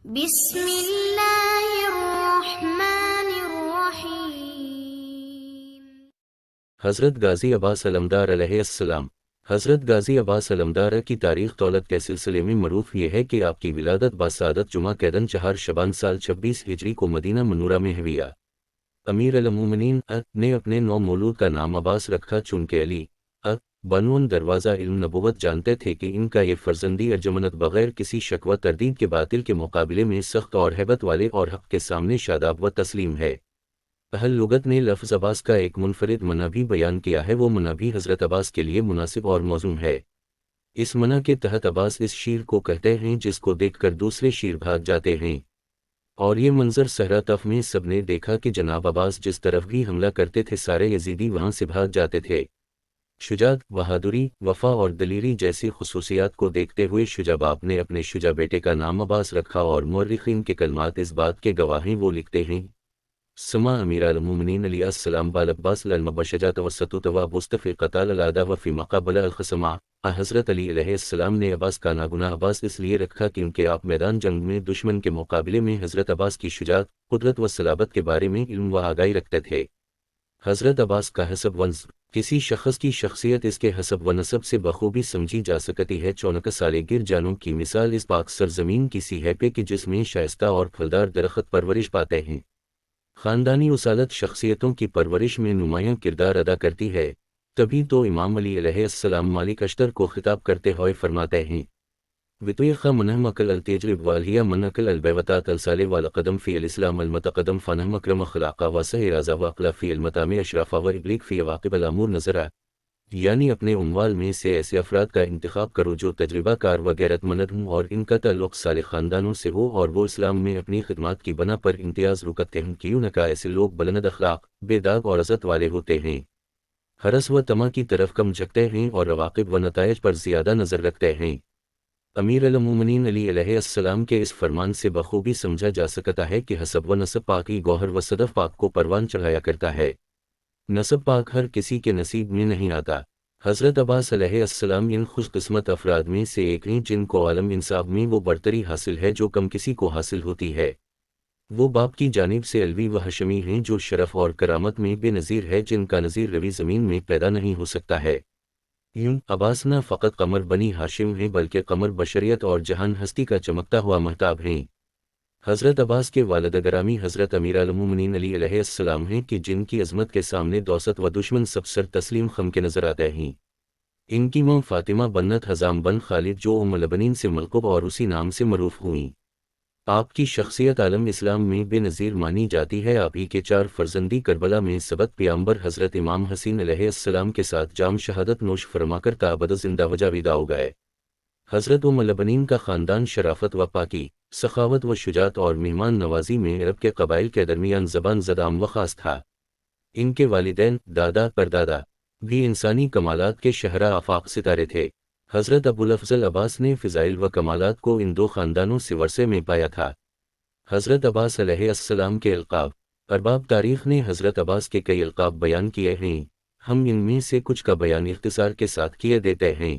بسم اللہ الرحمن الرحیم۔ حضرت غازی عباس علمدار علیہ السلام۔ حضرت غازی عباس علمدار کی تاریخ دولت کے سلسلے میں معروف یہ ہے کہ آپ کی ولادت بسعادت جمعہ کے دن 4 شعبان سال 26 ہجری کو مدینہ منورہ میں ہوئی۔ امیر المومنین نے اپنے نو مولود کا نام عباس رکھا چونکہ علی بنون دروازہ علم نبوت جانتے تھے کہ ان کا یہ فرزندی ارجمند بغیر کسی شک و تردید کے باطل کے مقابلے میں سخت اور ہیبت والے اور حق کے سامنے شاداب و تسلیم ہے۔ اہل لغت نے لفظ عباس کا ایک منفرد معنی بھی بیان کیا ہے، وہ معنی بھی حضرت عباس کے لیے مناسب اور موزوں ہے۔ اس معنی کے تحت عباس اس شیر کو کہتے ہیں جس کو دیکھ کر دوسرے شیر بھاگ جاتے ہیں، اور یہ منظر صحرا طف میں سب نے دیکھا کہ جناب عباس جس طرف بھی حملہ کرتے تھے سارے یزیدی وہاں سے بھاگ جاتے تھے۔ شجاعت، بہادری، وفا اور دلیری جیسی خصوصیات کو دیکھتے ہوئے شجاع باپ نے اپنے شجاع بیٹے کا نام عباس رکھا، اور مورخین کے کلمات اس بات کے گواہ ہیں۔ وہ لکھتے ہیں: سما امیر المومنین علیہ السلام بالعباس للمبشجہ توسط و مصطفی قتال العدا وفی مقابل الخصمہ۔ حضرت علی علیہ السلام نے عباس کا ناگناہ عباس اس لیے رکھا کیونکہ آپ میدان جنگ میں دشمن کے مقابلے میں حضرت عباس کی شجاعت، قدرت و صلابت کے بارے میں علم و آگاہی رکھتے تھے۔ حضرت عباس کا حسب و نسب۔ کسی شخص کی شخصیت اس کے حسب و نسب سے بخوبی سمجھی جا سکتی ہے۔ 14 سالے گر جانوں کی مثال اس پاک سرزمین کی سی ہے کہ جس میں شائستہ اور پھلدار درخت پرورش پاتے ہیں۔ خاندانی اصالت شخصیتوں کی پرورش میں نمایاں کردار ادا کرتی ہے۔ تبھی تو امام علی علیہ السلام مالک اشتر کو خطاب کرتے ہوئے فرماتے ہیں: وطیخ منہم اکل التجرب والہیہ من اکل البیوتات الصالح والقدم فی الاسلام المتقدم فنہم اکرم خلاقہ وسہ رازہ واقلہ فی المتام اشرافہ و ابلیغ فی واقب الامور نظرہ۔ یعنی اپنے اموال میں سے ایسے افراد کا انتخاب کرو جو تجربہ کار و غیرت مند ہوں اور ان کا تعلق صالح خاندانوں سے ہو، اور وہ اسلام میں اپنی خدمات کی بنا پر امتیاز رکھتے ہیں، کیوں کا ایسے لوگ بلند اخلاق، بے داغ اور عزت والے ہوتے ہیں، حرص و طمع کی طرف کم جھکتے ہیں اور عواقب و نتائج پر زیادہ نظر رکھتے ہیں۔ امیر المومنین علی علیہ السلام کے اس فرمان سے بخوبی سمجھا جا سکتا ہے کہ حسب و نسب پاکی گوہر و صدف پاک کو پروان چڑھایا کرتا ہے۔ نسب پاک ہر کسی کے نصیب میں نہیں آتا۔ حضرت عباس علیہ السلام ان خوش قسمت افراد میں سے ایک ہیں جن کو عالم انصاف میں وہ برتری حاصل ہے جو کم کسی کو حاصل ہوتی ہے۔ وہ باپ کی جانب سے علوی و ہاشمی ہیں جو شرف اور کرامت میں بے نظیر ہے، جن کا نظیر روی زمین میں پیدا نہیں ہو سکتا ہے۔ یوں عباس نہ فقط قمر بنی ہاشم ہیں بلکہ قمر بشریت اور جہان ہستی کا چمکتا ہوا مہتاب ہیں۔ حضرت عباس کے والد گرامی حضرت امیر المومنین علی علیہ السلام ہیں کہ جن کی عظمت کے سامنے دوست و دشمن سب سر تسلیم خم کے نظر آتے ہیں۔ ان کی ماں فاطمہ بنت حزام بن خالد جو ام البنین سے ملقب اور اسی نام سے معروف ہوئیں۔ آپ کی شخصیت عالم اسلام میں بے نظیر مانی جاتی ہے۔ آپ ہی کے 4 فرزندی کربلا میں سبت پیامبر حضرت امام حسین علیہ السلام کے ساتھ جام شہادت نوش فرما کر تابد زندہ و جاویدہ ہو گئے۔ حضرت ام البنین کا خاندان شرافت و پاکی، سخاوت و شجاعت اور مہمان نوازی میں عرب کے قبائل کے درمیان زبان زد عام و خاص تھا۔ ان کے والدین، دادا، پردادا بھی انسانی کمالات کے شہرا آفاق ستارے تھے۔ حضرت ابوالافضل عباس نے فضائل و کمالات کو ان 2 خاندانوں سے ورثے میں پایا تھا۔ حضرت عباس علیہ السلام کے القاب۔ ارباب تاریخ نے حضرت عباس کے کئی القاب بیان کیے ہیں، ہم ان میں سے کچھ کا بیان اختصار کے ساتھ کیے دیتے ہیں۔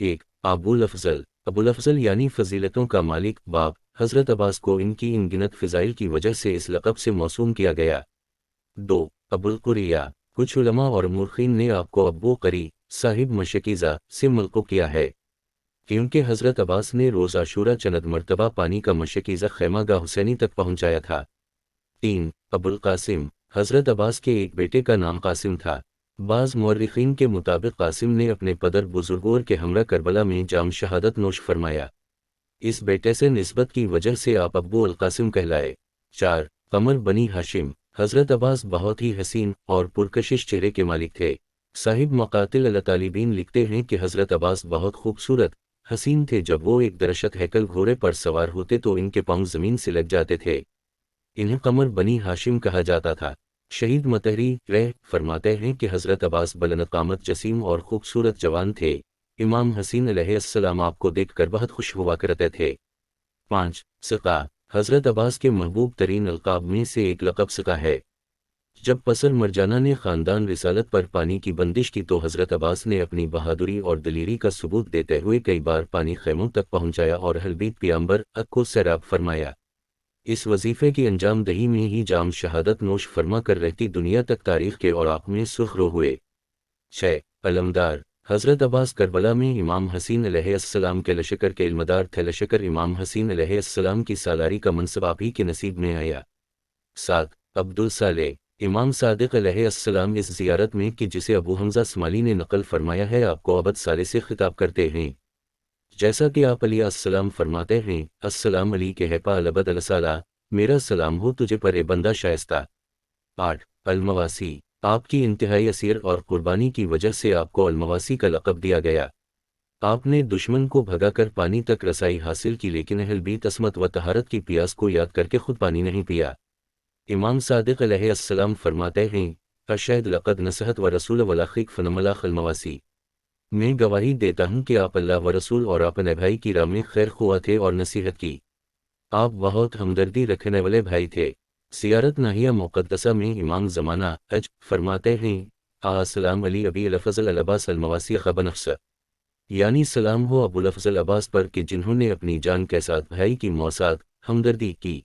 1. ابوالافضل۔ ابوالافضل یعنی فضیلتوں کا مالک، باپ۔ حضرت عباس کو ان کی ان گنت فضائل کی وجہ سے اس لقب سے موسوم کیا گیا۔ 2. ابوالقریہ۔ کچھ علماء اور مورخین نے آپ کو ابو قری، صاحب مشکیزہ سے ملقب کیا ہے، کیونکہ حضرت عباس نے روز عاشورہ چند مرتبہ پانی کا مشکیزہ خیمہ گاہ حسینی تک پہنچایا تھا۔ 3. ابوالقاسم۔ حضرت عباس کے ایک بیٹے کا نام قاسم تھا۔ بعض مورخین کے مطابق قاسم نے اپنے پدر بزرگور کے ہمراہ کربلا میں جام شہادت نوش فرمایا۔ اس بیٹے سے نسبت کی وجہ سے آپ ابو القاسم کہلائے۔ 4. قمر بنی ہاشم۔ حضرت عباس بہت ہی حسین اور پرکشش چہرے کے مالک تھے۔ صاحب مقاتل الطالبین لکھتے ہیں کہ حضرت عباس بہت خوبصورت، حسین تھے۔ جب وہ ایک درشت ہیکل گھوڑے پر سوار ہوتے تو ان کے پاؤں زمین سے لگ جاتے تھے۔ انہیں قمر بنی ہاشم کہا جاتا تھا۔ شہید مطہری فرماتے ہیں کہ حضرت عباس بلند قامت، جسیم اور خوبصورت جوان تھے۔ امام حسین علیہ السلام آپ کو دیکھ کر بہت خوش ہوا کرتے تھے۔ 5. سقا۔ حضرت عباس کے محبوب ترین القاب میں سے ایک لقب سقا ہے۔ جب پسر مرجانہ نے خاندان رسالت پر پانی کی بندش کی تو حضرت عباس نے اپنی بہادری اور دلیری کا ثبوت دیتے ہوئے کئی بار پانی خیموں تک پہنچایا اور حلبیت پیامبر اک کو سیراب فرمایا۔ اس وظیفے کی انجام دہی میں ہی جام شہادت نوش فرما کر رہتی دنیا تک تاریخ کے اوراق میں سرخرو ہوئے۔ 6 علمدار حضرت عباس کربلا میں امام حسین علیہ السلام کے لشکر کے علمدار تھے۔ لشکر امام حسین علیہ السلام کی سالاری کا منصب آپ ہی کے نصیب میں آیا۔ 7 عبدالصالح امام صادق علیہ السلام اس زیارت میں کہ جسے ابو حمزہ اسماعیلی نے نقل فرمایا ہے آپ کو عبد صالح سے خطاب کرتے ہیں، جیسا کہ آپ علیہ السلام فرماتے ہیں السلام علی کے ہے پا العبد الصالح، میرا سلام ہو تجھے پر اے بندہ شائستہ۔ 8 المواسی آپ کی انتہائی اسیر اور قربانی کی وجہ سے آپ کو المواسی کا لقب دیا گیا۔ آپ نے دشمن کو بھگا کر پانی تک رسائی حاصل کی لیکن اہل بیت عصمت و طہارت کی پیاس کو یاد کر کے خود پانی نہیں پیا۔ امام صادق علیہ السلام فرماتے ہیں اشہد لقد نصحت و رسول ولاخیق فنملاخ المواسی، میں گواہی دیتا ہوں کہ آپ اللہ و رسول اور اپنے بھائی کی راہ میں خیر خواہ تھے اور نصیحت کی۔ آپ بہت ہمدردی رکھنے والے بھائی تھے۔ سیارت ناحیہ مقدسہ میں امام زمانہ فرماتے ہیں السلام علی ابی الفضل العباس المواسی خب نفس، یعنی سلام ہو ابو الفضل عباس پر کہ جنہوں نے اپنی جان کے ساتھ بھائی کی موساد ہمدردی کی۔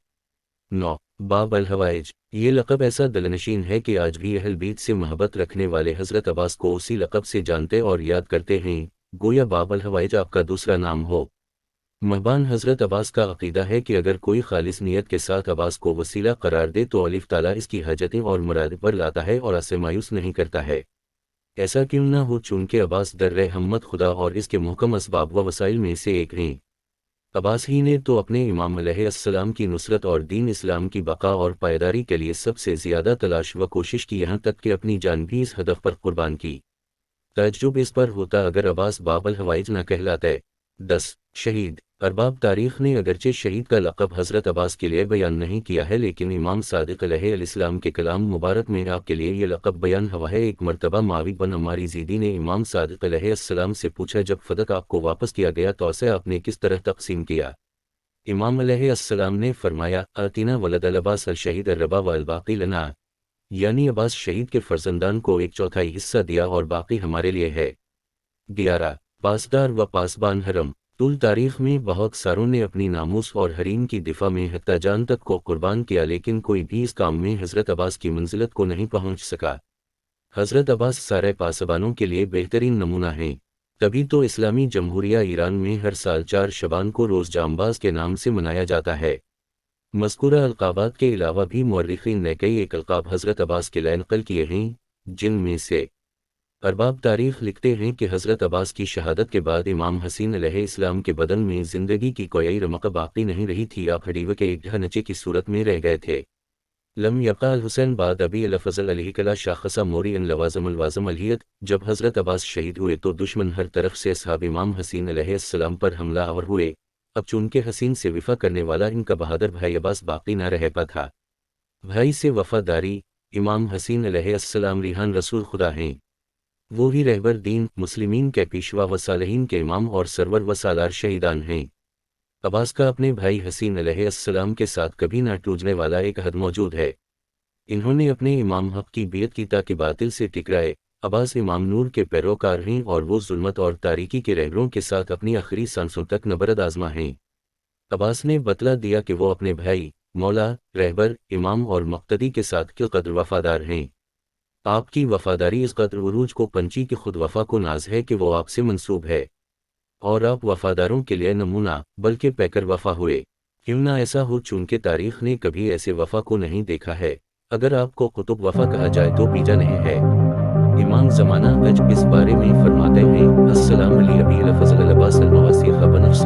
9 باب الحوائج یہ لقب ایسا دلنشین ہے کہ آج بھی اہل بیت سے محبت رکھنے والے حضرت عباس کو اسی لقب سے جانتے اور یاد کرتے ہیں، گویا باب الحوائج آپ کا دوسرا نام ہو۔ مہبان حضرت عباس کا عقیدہ ہے کہ اگر کوئی خالص نیت کے ساتھ عباس کو وسیلہ قرار دے تو اللہ تعالیٰ اس کی حاجتیں اور مراد پر لاتا ہے اور اسے مایوس نہیں کرتا ہے۔ ایسا کیوں نہ ہو چونکہ عباس در ہمت خدا اور اس کے محکم اسباب و وسائل میں سے ایک ہیں۔ عباس ہی نے تو اپنے امام علیہ السلام کی نصرت اور دین اسلام کی بقا اور پائیداری کے لیے سب سے زیادہ تلاش و کوشش کی، یہاں تک کہ اپنی جان بھی اس ہدف پر قربان کی۔ تعجب اس پر ہوتا اگر عباس باب الحوائج نہ کہلاتے۔ 10 شہید ارباب تاریخ نے اگرچہ شہید کا لقب حضرت عباس کے لیے بیان نہیں کیا ہے لیکن امام صادق علیہ السلام کے کلام مبارک میں آپ کے لیے یہ لقب بیان ہوا ہے۔ ایک مرتبہ معاویہ بن عمار یزیدی نے امام صادق علیہ السلام سے پوچھا جب فدق آپ کو واپس کیا گیا تو اسے آپ نے کس طرح تقسیم کیا؟ امام علیہ السلام نے فرمایا آتینا ولد العباس الشہید الربا والباقی لنا، یعنی عباس شہید کے فرزندان کو 1/4 حصہ دیا اور باقی ہمارے لیے ہے۔ 11 پاسدار و پاسبان حرم طول تاریخ میں بہت ساروں نے اپنی ناموس اور حریم کی دفاع میں حتیٰ جان تک کو قربان کیا لیکن کوئی بھی اس کام میں حضرت عباس کی منزلت کو نہیں پہنچ سکا۔ حضرت عباس سارے پاسبانوں کے لیے بہترین نمونہ ہیں، تبھی تو اسلامی جمہوریہ ایران میں ہر سال 4 شعبان کو روز جانباز کے نام سے منایا جاتا ہے۔ مذکورہ القابات کے علاوہ بھی مورخین نے کئی ایک القاب حضرت عباس کے لیے نقل کیے ہیں، جن میں سے ارباب تاریخ لکھتے ہیں کہ حضرت عباس کی شہادت کے بعد امام حسین علیہ السلام کے بدن میں زندگی کی کوئی رمق باقی نہیں رہی تھی، آپ ہڈیوے کے ایک ڈھانچے کی صورت میں رہ گئے تھے۔ لم یبقى الحسین بعد ابی الفضل علیہ کلا شاخصہ موری ان لوازم الوازم الہیت، جب حضرت عباس شہید ہوئے تو دشمن ہر طرف سے اصحاب امام حسین علیہ السلام پر حملہ آور ہوئے، اب چونکہ حسین سے وفا کرنے والا ان کا بہادر بھائی عباس باقی نہ رہ پا تھا۔ بھائی سے وفاداری امام حسین علیہ السلام ریحان رسول خدا ہیں، وہی رہبر دین مسلمین کے پیشوا و صالحین کے امام اور سرور و سالار شہیدان ہیں۔ عباس کا اپنے بھائی حسین علیہ السلام کے ساتھ کبھی نہ ٹوٹنے والا ایک عہد موجود ہے۔ انہوں نے اپنے امام حق کی بیعت کی تاکہ باطل سے ٹکرائے۔ عباس امام نور کے پیروکار ہیں اور وہ ظلمت اور تاریکی کے رہبروں کے ساتھ اپنی آخری سانسوں تک نبرد آزما ہیں۔ عباس نے بتلا دیا کہ وہ اپنے بھائی، مولا، رہبر، امام اور مقتدی کے ساتھ کس قدر وفادار ہیں۔ آپ کی وفاداری اس قدر عروج کو پنچی کہ خود وفا کو ناز ہے کہ وہ آپ سے منسوب ہے، اور آپ وفاداروں کے لیے نمونہ بلکہ پیکر وفا ہوئے۔ کیوں نہ ایسا ہو چونکہ تاریخ نے کبھی ایسے وفا کو نہیں دیکھا ہے۔ اگر آپ کو قطب وفا کہا جائے تو بیجا نہیں ہے۔ امام زمانہ اس بارے میں فرماتے ہیں السلام علی ابی الفضل العباس المواسی خب نفس،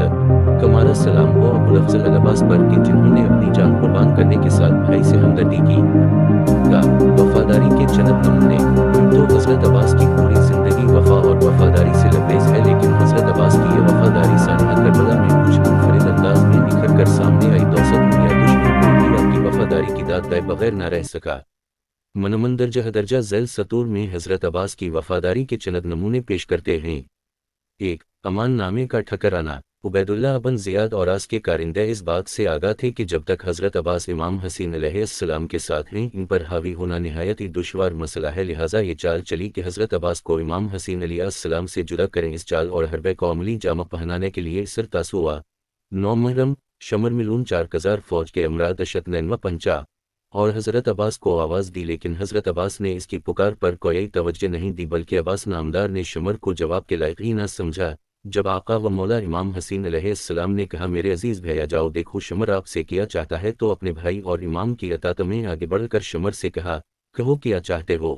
کمارا سلام ہو ابو الفضل العباس پر کہ جنہوں نے اپنی جان قربان کرنے کے ساتھ بھائی سے ہمدردی کی۔ وفاداری کے چند نمونے تو حضرت عباس کی پوری زندگی وفا اور وفاداری سے لبریز ہے، لیکن حضرت عباس کی یہ وفاداری سانحہ کربلا میں کچھ منفرد انداز میں نکھر کر سامنے آئی۔ دوست دنیا دشمن کوئی بھی آپ کی وفاداری کی داد دائے بغیر نہ رہ سکا۔ منمندرجہ درجہ ذیل سطور میں حضرت عباس کی وفاداری کے چند نمونے پیش کرتے ہیں۔ 1 امان نامے کا ٹھکرانہ عبیداللہ بن زیاد اوراس کے کارندہ اس بات سے آگاہ تھے کہ جب تک حضرت عباس امام حسین علیہ السلام کے ساتھ ہیں ان پر حاوی ہونا نہایت ہی دشوار مسئلہ ہے، لہٰذا یہ چال چلی کہ حضرت عباس کو امام حسین علیہ السلام سے جدا کریں۔ اس چال اور حربِ کوملی جامہ پہنانے کے لیے سر تاسوعہ 9 محرم شمر ملون 4000 فوج کے امراء دشت نینوا پنچا اور حضرت عباس کو آواز دی، لیکن حضرت عباس نے اس کی پکار پر کوئی توجہ نہیں دی، بلکہ عباس نامدار نے شمر کو جواب کے لائق ہی نہ سمجھا۔ جب آقا و مولا امام حسین علیہ السلام نے کہا میرے عزیز بھیا جاؤ دیکھو شمر آپ سے کیا چاہتا ہے، تو اپنے بھائی اور امام کی اطاعت میں آگے بڑھ کر شمر سے کہا کہو کیا چاہتے ہو؟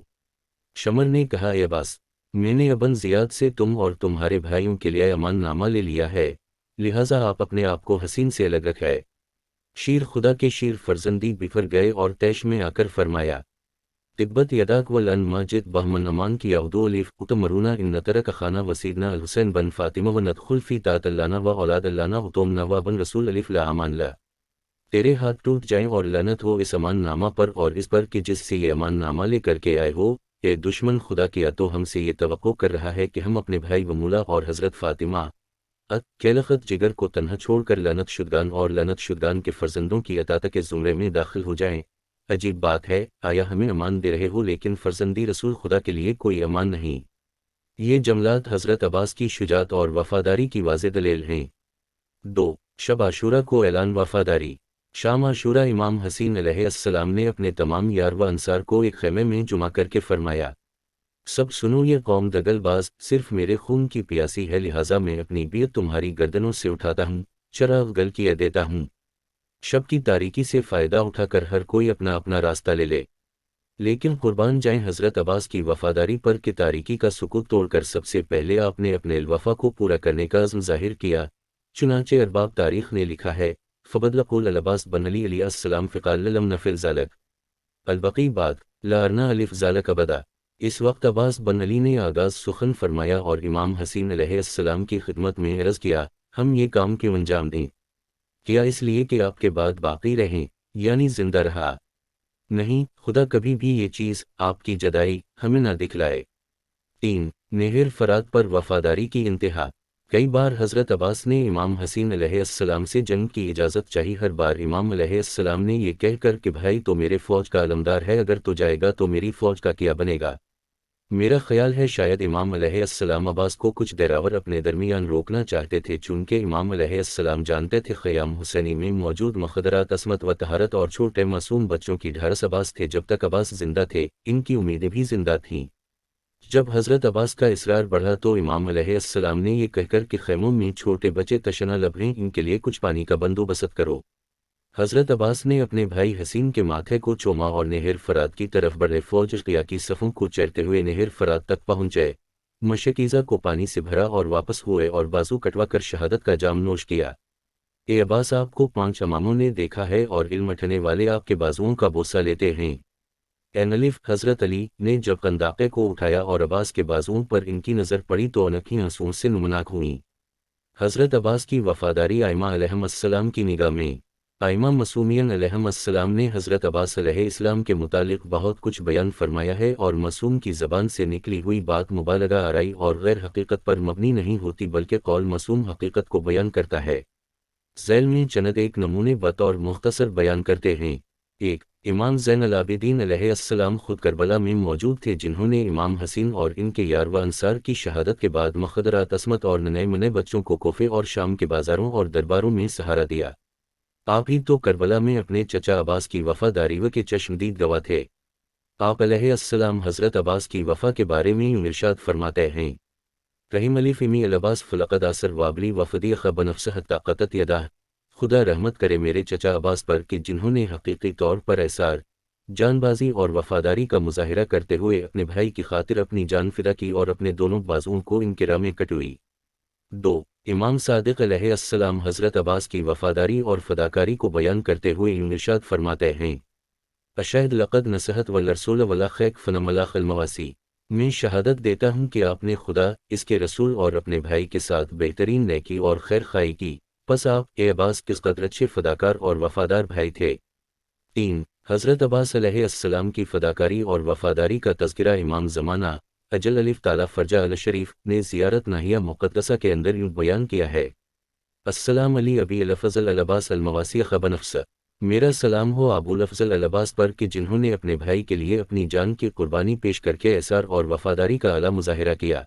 شمر نے کہا اے عباس، میں نے ابن زیاد سے تم اور تمہارے بھائیوں کے لیے امان نامہ لے لیا ہے، لہٰذا آپ اپنے آپ کو حسین سے الگ رکھیں۔ شیر خدا کے شیر فرزندی بفر گئے اور تیش میں آ کر فرمایا تبت یداک ولن ماجد بہمن امان کی اہدو علیف اتمرونا ان نترک خانہ وسیدنا الحسین بن فاطمہ و ندخل فی طاعت اللہ و اولاد اللہ اتومنا و بن رسول علیف لا امان لا، تیرے ہاتھ ٹوٹ جائیں اور لعنت ہو اس امان نامہ پر اور اس پر کہ جس سے یہ امان نامہ لے کر کے آئے ہو۔ اے دشمن خدا کیا تو ہم سے یہ توقع کر رہا ہے کہ ہم اپنے بھائی و مولا اور حضرت فاطمہ کے لخت جگر کو تنہا چھوڑ کر لعنت شدگان اور لعنت شدگان کے فرزندوں کی اطاعت کے زمرے میں داخل ہو جائیں۔ عجیب بات ہے، آیا ہمیں امان دے رہے ہو لیکن فرزندی رسول خدا کے لیے کوئی امان نہیں۔ یہ جملات حضرت عباس کی شجاعت اور وفاداری کی واضح دلیل ہیں۔ 2 شب عاشورہ کو اعلان وفاداری۔ شام عاشورہ امام حسین علیہ السلام نے اپنے تمام یار و انصار کو ایک خیمے میں جمع کر کے فرمایا سب سنو، یہ قوم دغل باز صرف میرے خون کی پیاسی ہے، لہٰذا میں اپنی بیعت تمہاری گردنوں سے اٹھاتا ہوں، چراغ گل کیے دیتا ہوں۔ شب کی تاریکی سے فائدہ اٹھا کر ہر کوئی اپنا اپنا راستہ لے لے، لیکن قربان جائیں حضرت عباس کی وفاداری پر کہ تاریکی کا سکوت توڑ کر سب سے پہلے آپ نے اپنے الوفا کو پورا کرنے کا عزم ظاہر کیا۔ چنانچہ ارباب تاریخ نے لکھا ہے فبدلقول العباس بن علی علیہ السلام فقال لم نفل ذالک البقی بعد لا ارنا الف ذالک ابدا۔ اس وقت عباس بن علی نے آغاز سخن فرمایا اور امام حسین علیہ السلام کی خدمت میں عرض کیا ہم یہ کام کیوں انجام دیں؟ کیا اس لیے کہ آپ کے بعد باقی رہیں، یعنی زندہ رہا؟ نہیں، خدا کبھی بھی یہ چیز آپ کی جدائی ہمیں نہ دکھلائے۔ 3 نہر فرات پر وفاداری کی انتہا۔ کئی بار حضرت عباس نے امام حسین علیہ السلام سے جنگ کی اجازت چاہی، ہر بار امام علیہ السلام نے یہ کہہ کر کہ بھائی تو میرے فوج کا علمدار ہے، اگر تو جائے گا تو میری فوج کا کیا بنے گا؟ میرا خیال ہے شاید امام علیہ السلام عباس کو کچھ دیراور اپنے درمیان روکنا چاہتے تھے، چونکہ امام علیہ السلام جانتے تھے خیام حسینی میں موجود مخدرات عصمت و طہارت اور چھوٹے معصوم بچوں کی ڈھارس عباس تھے۔ جب تک عباس زندہ تھے ان کی امیدیں بھی زندہ تھیں۔ جب حضرت عباس کا اصرار بڑھا تو امام علیہ السلام نے یہ کہہ کر کہ خیموں میں چھوٹے بچے تشنہ لب ہیں، ان کے لیے کچھ پانی کا بندوبست کرو۔ حضرت عباس نے اپنے بھائی حسین کے ماتھے کو چوما اور نہر فرات کی طرف بڑھے، فوج قیا کی صفوں کو چیرتے ہوئے نہر فرات تک پہنچے، مشکیزہ کو پانی سے بھرا اور واپس ہوئے اور بازو کٹوا کر شہادت کا جام نوش کیا۔ اے عباس، آپ کو 5 اماموں نے دیکھا ہے اور علم اٹھنے والے آپ کے بازوؤں کا بوسہ لیتے ہیں۔ الف حضرت علی نے جب قنداقے کو اٹھایا اور عباس کے بازوؤں پر ان کی نظر پڑی تو انکھی آنسوؤں سے نمناک ہوئیں۔ حضرت عباس کی وفاداری ائمہ علیہم السلام کی نگاہ میں۔ ائمہ معصومین علیہم السلام نے حضرت عباس علیہ السلام کے متعلق بہت کچھ بیان فرمایا ہے، اور معصوم کی زبان سے نکلی ہوئی بات مبالغہ آرائی اور غیر حقیقت پر مبنی نہیں ہوتی، بلکہ قول معصوم حقیقت کو بیان کرتا ہے۔ ذیل میں چند ایک نمونے بطور مختصر بیان کرتے ہیں۔ 1 امام زین العابدین علیہ السلام خود کربلا میں موجود تھے، جنہوں نے امام حسین اور ان کے یار و انصار کی شہادت کے بعد مخدرات عصمت اور ننھے منھے بچوں کو کوفے اور شام کے بازاروں اور درباروں میں سہارا دیا۔ آپ ہی تو کربلا میں اپنے چچا عباس کی وفاداری کے چشمدید گواہ تھے۔ آپ علیہ السلام حضرت عباس کی وفا کے بارے میں یوں ارشاد فرماتے ہیں رحم الف امی العباس فلقد اثر وابلی وفدی خب نفس حتی قطت یدہ، خدا رحمت کرے میرے چچا عباس پر کہ جنہوں نے حقیقی طور پر ایثار، جان بازی اور وفاداری کا مظاہرہ کرتے ہوئے اپنے بھائی کی خاطر اپنی جان فدا کی اور اپنے دونوں بازوؤں کو ان کے راہ میں کٹوئی۔ 2 امام صادق علیہ السلام حضرت عباس کی وفاداری اور فداکاری کو بیان کرتے ہوئے یوں ارشاد فرماتے ہیں اشہد لقد نصحت والرسول ولا خیک فنم الاخ المواسی، میں شہادت دیتا ہوں کہ آپ نے خدا، اس کے رسول اور اپنے بھائی کے ساتھ بہترین نیکی اور خیر خواہی کی، پس آپ اے عباس کس قدر اچھے فداکار اور وفادار بھائی تھے۔ 3 حضرت عباس علیہ السلام کی فداکاری اور وفاداری کا تذکرہ امام زمانہ اجل الف تعالی فرجہ الشریف نے زیارت ناحیہ مقدسہ کے اندر یوں بیان کیا ہے السلام علی ابی الافضل العباس المواسی خبر نفسہ، میرا سلام ہو ابو الافضل العباس پر کہ جنہوں نے اپنے بھائی کے لیے اپنی جان کی قربانی پیش کر کے احسار اور وفاداری کا اعلیٰ مظاہرہ کیا۔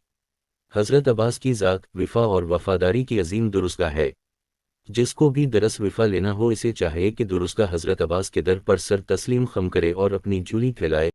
حضرت عباس کی ذات وفا اور وفاداری کی عظیم درستگاہ ہے۔ جس کو بھی درس وفا لینا ہو اسے چاہیے کہ درستگاہ حضرت عباس کے در پر سر تسلیم خم کرے اور اپنی جھولی پھیلائے۔